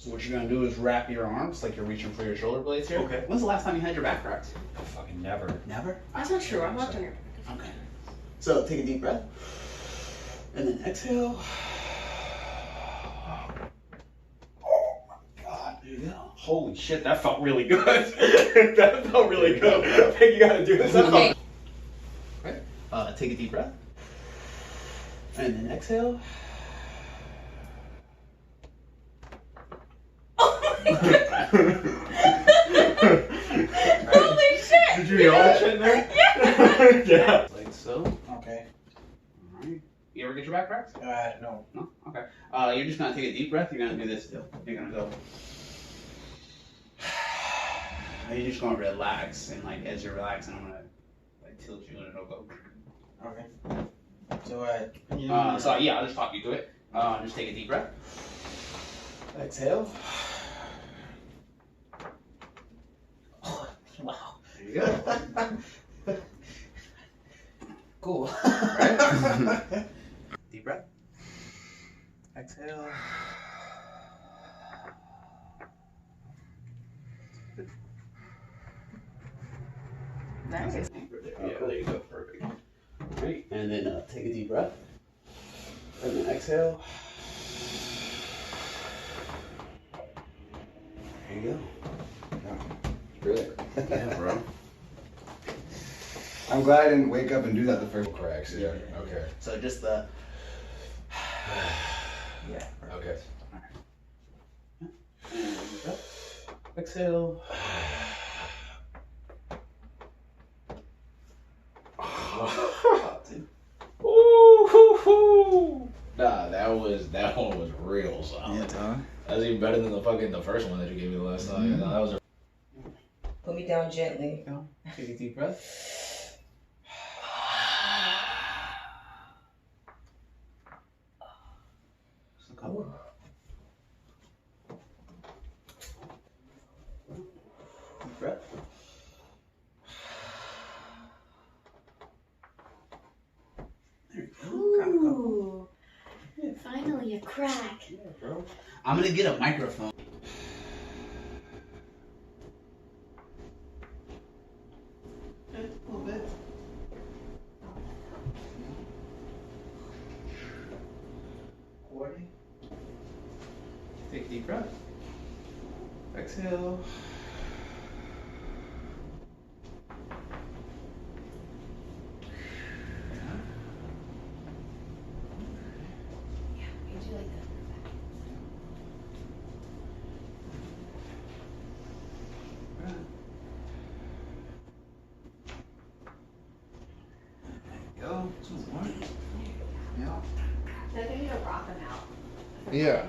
So what you're gonna do is wrap your arms like you're reaching for your shoulder blades here. Okay. When's the last time you had your back wrapped? Fucking never. Never? That's not true. I'm not on your back. Okay. So take a deep breath. And then exhale. Oh my God, there you go. Holy shit, that felt really good. That felt really good. I think you gotta do this. Okay. Okay. Take a deep breath. And then exhale. Holy shit! Did you hear all that shit in there? Yeah. Yeah. Like so. Okay. Alright. You ever get your back wrapped? No. No? Okay. You're just gonna take a deep breath. You're gonna do this still. You're gonna go. You're just gonna relax, and like as you're relaxing, I'm gonna like tilt you, and it'll go. Okay. So So yeah, I'll just talk you through it. Just take a deep breath. Exhale. wow. There you go. Cool. Right? Deep breath. Exhale. Nice. Yeah, there you go. Perfect. Alright, and then take a deep breath. And then exhale. There you go. Really? Yeah, bro. I'm glad I didn't wake up and do that the first cracks. Yeah. Okay. So just the. Yeah. Okay. And up. Exhale. Ooh, nah, that one was real solid. Yeah, Tom. That was even better than the first one that you gave me the last time. Mm-hmm. Nah, that was a Put me down gently. Go. Take a deep breath. Just a couple. Deep breath. There you go. Grab a couple. Ooh, finally a crack. Yeah, bro. I'm gonna get a microphone. A little bit. Quarter. Take a deep breath. Exhale. Yeah, how'd you like that? Go. Some more. Yeah. They're gonna need to rock them out. Yeah.